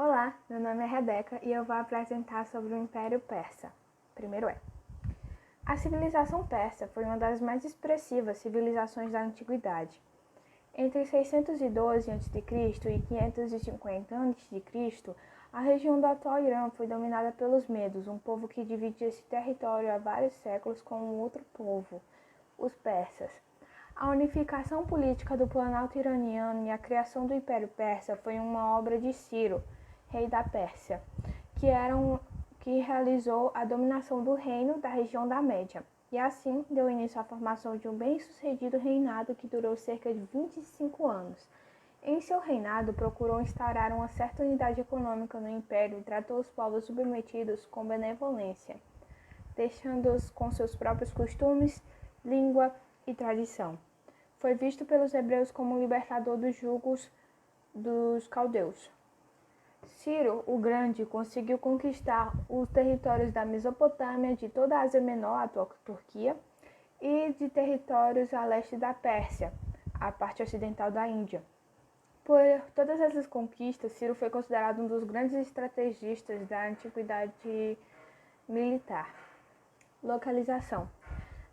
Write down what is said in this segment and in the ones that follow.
Olá, meu nome é Rebeca e eu vou apresentar sobre o Império Persa. Primeiro a civilização persa foi uma das mais expressivas civilizações da antiguidade. Entre 612 a.C. e 550 a.C., a região do atual Irã foi dominada pelos Medos, um povo que dividia esse território há vários séculos com um outro povo, os persas. A unificação política do Planalto iraniano e a criação do Império Persa foi uma obra de Ciro, rei da Pérsia, que realizou a dominação do reino da região da Média, e assim deu início à formação de um bem-sucedido reinado que durou cerca de 25 anos. Em seu reinado, procurou instaurar uma certa unidade econômica no império e tratou os povos submetidos com benevolência, deixando-os com seus próprios costumes, língua e tradição. Foi visto pelos hebreus como o libertador dos jugos dos caldeus. Ciro o Grande conseguiu conquistar os territórios da Mesopotâmia, de toda a Ásia Menor, a atual Turquia, e de territórios a leste da Pérsia, a parte ocidental da Índia. Por todas essas conquistas, Ciro foi considerado um dos grandes estrategistas da antiguidade militar. Localização: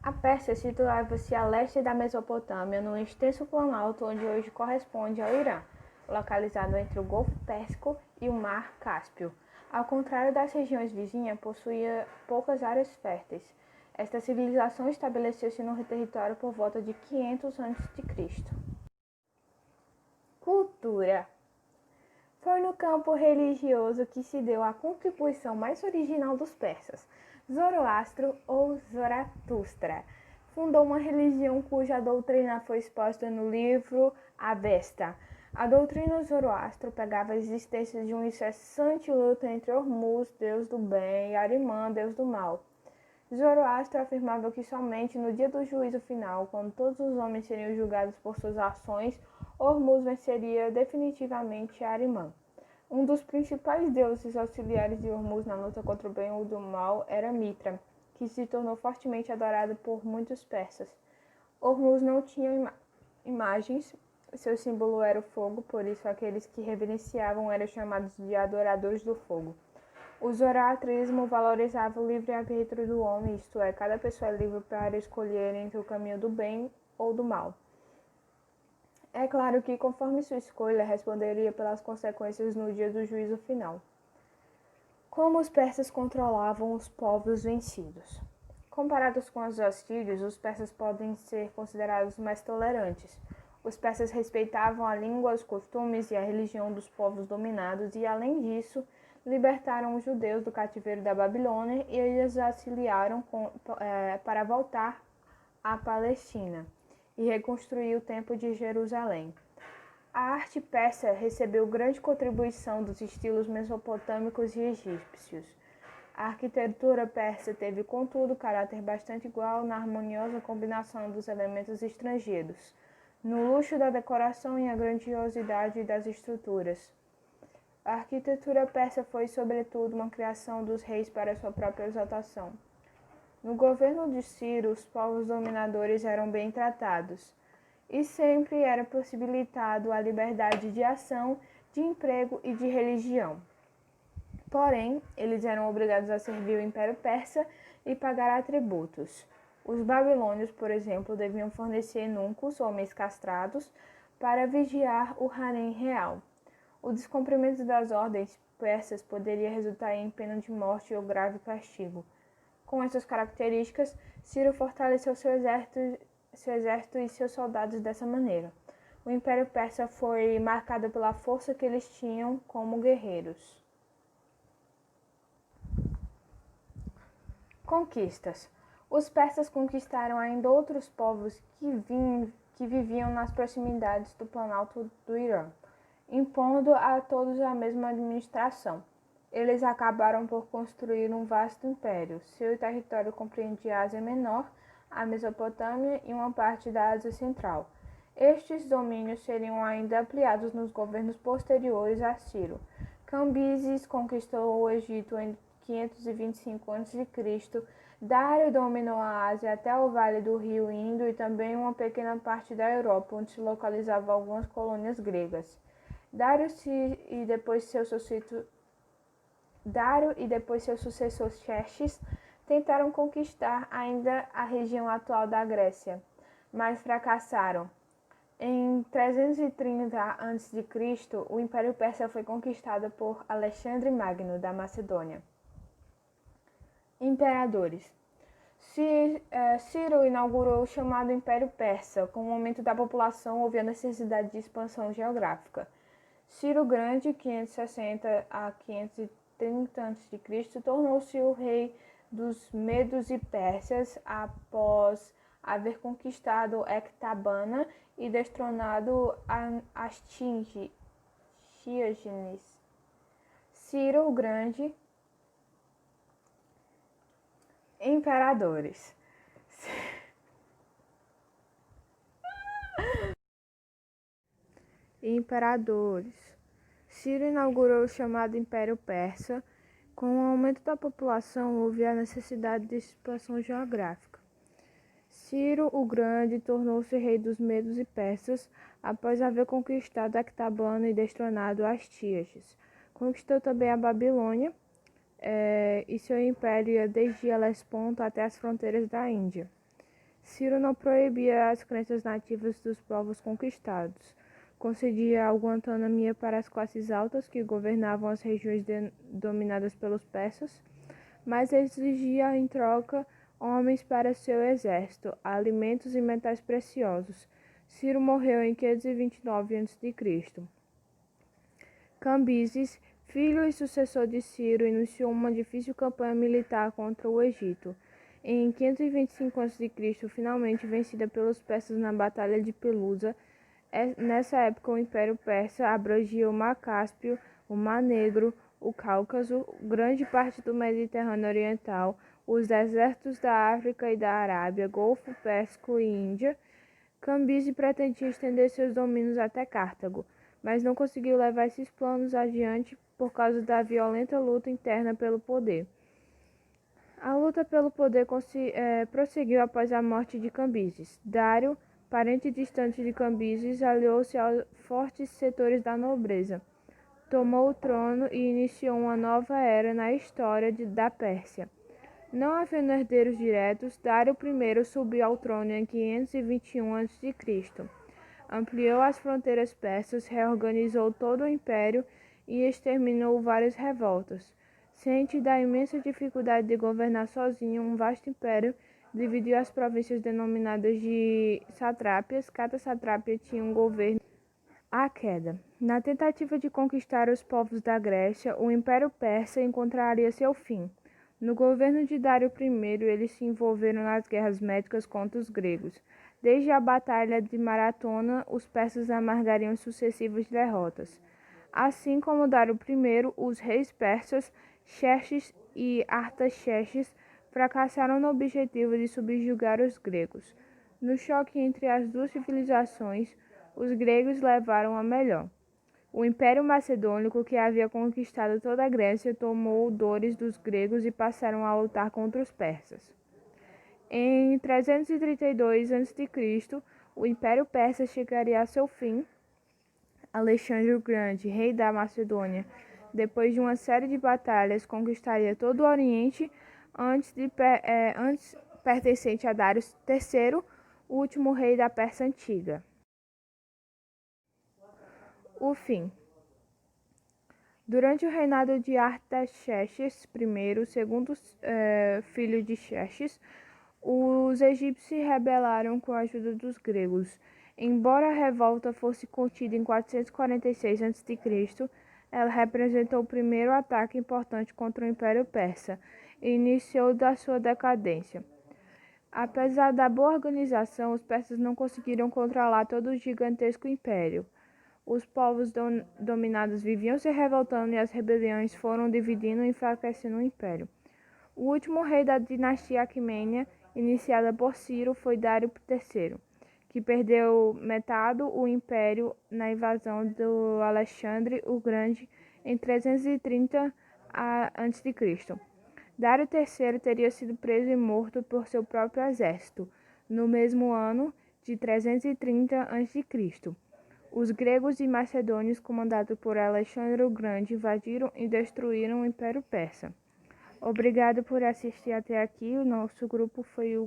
a Pérsia situava-se a leste da Mesopotâmia, num extenso planalto onde hoje corresponde ao Irã, localizado entre o Golfo Pérsico e o Mar Cáspio. Ao contrário das regiões vizinhas, possuía poucas áreas férteis. Esta civilização estabeleceu-se no território por volta de 500 a.C. Cultura: foi no campo religioso que se deu a contribuição mais original dos persas. Zoroastro ou Zaratustra fundou uma religião cuja doutrina foi exposta no livro Avesta. A doutrina Zoroastro pregava a existência de uma incessante luta entre Hormuz, deus do bem, e Arimã, deus do mal. Zoroastro afirmava que somente no dia do juízo final, quando todos os homens seriam julgados por suas ações, Hormuz venceria definitivamente Arimã. Um dos principais deuses auxiliares de Hormuz na luta contra o bem ou do mal era Mitra, que se tornou fortemente adorado por muitos persas. Hormuz não tinha imagens, seu símbolo era o fogo, por isso aqueles que reverenciavam eram chamados de adoradores do fogo. O zoroastrismo valorizava o livre-arbítrio do homem, isto é, cada pessoa é livre para escolher entre o caminho do bem ou do mal. É claro que, conforme sua escolha, responderia pelas consequências no dia do juízo final. Como os persas controlavam os povos vencidos? Comparados com os assírios, os persas podem ser considerados mais tolerantes. Os persas respeitavam a língua, os costumes e a religião dos povos dominados e, além disso, libertaram os judeus do cativeiro da Babilônia e eles auxiliaram para voltar à Palestina e reconstruir o Templo de Jerusalém. A arte persa recebeu grande contribuição dos estilos mesopotâmicos e egípcios. A arquitetura persa teve, contudo, caráter bastante igual na harmoniosa combinação dos elementos estrangeiros, no luxo da decoração e a grandiosidade das estruturas. A arquitetura persa foi, sobretudo, uma criação dos reis para sua própria exaltação. No governo de Ciro, os povos dominadores eram bem tratados, e sempre era possibilitado a liberdade de ação, de emprego e de religião. Porém, eles eram obrigados a servir o Império Persa e pagar tributos. Os babilônios, por exemplo, deviam fornecer eunucos, homens castrados, para vigiar o harém real. O descumprimento das ordens persas poderia resultar em pena de morte ou grave castigo. Com essas características, Ciro fortaleceu seu exército e seus soldados dessa maneira. O Império Persa foi marcado pela força que eles tinham como guerreiros. Conquistas: os persas conquistaram ainda outros povos que viviam nas proximidades do Planalto do Irã, impondo a todos a mesma administração. Eles acabaram por construir um vasto império. Seu território compreendia a Ásia Menor, a Mesopotâmia e uma parte da Ásia Central. Estes domínios seriam ainda ampliados nos governos posteriores a Ciro. Cambises conquistou o Egito em 525 a.C. Dário dominou a Ásia até o vale do rio Indo e também uma pequena parte da Europa, onde se localizavam algumas colônias gregas. Dário e depois seu sucessor Xerxes tentaram conquistar ainda a região atual da Grécia, mas fracassaram. Em 330 a.C., o Império Persa foi conquistado por Alexandre Magno, da Macedônia. Imperadores. Ciro inaugurou o chamado Império Persa. Com o aumento da população, houve a necessidade de expansão geográfica. Ciro o Grande, 560 a 530 a.C., tornou-se o rei dos Medos e Persas após haver conquistado Ecbatana e destronado Astíagenes. Ciro o Grande. Imperadores. Ciro inaugurou o chamado Império Persa. Com o aumento da população, houve a necessidade de expansão geográfica. Ciro o Grande tornou-se rei dos Medos e Persas após haver conquistado Ecbatana e destronado Astíages. Conquistou também a Babilônia e seu império ia desde Helesponto até as fronteiras da Índia. Ciro não proibia as crenças nativas dos povos conquistados. Concedia alguma autonomia para as classes altas que governavam as regiões dominadas pelos persas, mas exigia em troca homens para seu exército, alimentos e metais preciosos. Ciro morreu em 529 a.C. Cambises, filho e sucessor de Ciro, iniciou uma difícil campanha militar contra o Egito. Em 525 a.C., finalmente vencida pelos persas na Batalha de Pelusa. Nessa época, o Império Persa abrangia o Mar Cáspio, o Mar Negro, o Cáucaso, grande parte do Mediterrâneo Oriental, os desertos da África e da Arábia, Golfo Pérsico e Índia. Cambises pretendia estender seus domínios até Cartago, mas não conseguiu levar esses planos adiante por causa da violenta luta interna pelo poder. A luta pelo poder prosseguiu após a morte de Cambises. Dário, parente distante de Cambises, aliou-se aos fortes setores da nobreza, tomou o trono e iniciou uma nova era na história da Pérsia. Não havendo herdeiros diretos, Dário I subiu ao trono em 521 a.C. Ampliou as fronteiras persas, reorganizou todo o império e exterminou várias revoltas. Ciente da imensa dificuldade de governar sozinho um vasto império, dividiu as províncias denominadas de satrápias. Cada satrápia tinha um governo. A queda. Na tentativa de conquistar os povos da Grécia, o Império Persa encontraria seu fim. No governo de Dário I, eles se envolveram nas guerras médicas contra os gregos. Desde a Batalha de Maratona, os persas amargariam sucessivas derrotas. Assim como Dário I, os reis persas Xerxes e Artaxerxes fracassaram no objetivo de subjugar os gregos. No choque entre as duas civilizações, os gregos levaram a melhor. O Império Macedônico, que havia conquistado toda a Grécia, tomou dores dos gregos e passaram a lutar contra os persas. Em 332 a.C., o Império Persa chegaria a seu fim. Alexandre o Grande, rei da Macedônia, depois de uma série de batalhas, conquistaria todo o Oriente, antes pertencente a Dário III, o último rei da Pérsia Antiga. O fim. Durante o reinado de Artaxerxes I, segundo filho de Xerxes, os egípcios se rebelaram com a ajuda dos gregos. Embora a revolta fosse contida em 446 a.C., ela representou o primeiro ataque importante contra o Império Persa e iniciou da sua decadência. Apesar da boa organização, os persas não conseguiram controlar todo o gigantesco império. Os povos dominados viviam se revoltando e as rebeliões foram dividindo e enfraquecendo o império. O último rei da dinastia Aquemênia, iniciada por Ciro, foi Dário III, que perdeu metade do império na invasão do Alexandre o Grande em 330 a.C. Dário III teria sido preso e morto por seu próprio exército, no mesmo ano de 330 a.C. Os gregos e macedônios, comandados por Alexandre o Grande, invadiram e destruíram o Império Persa. Obrigado por assistir até aqui. O nosso grupo foi o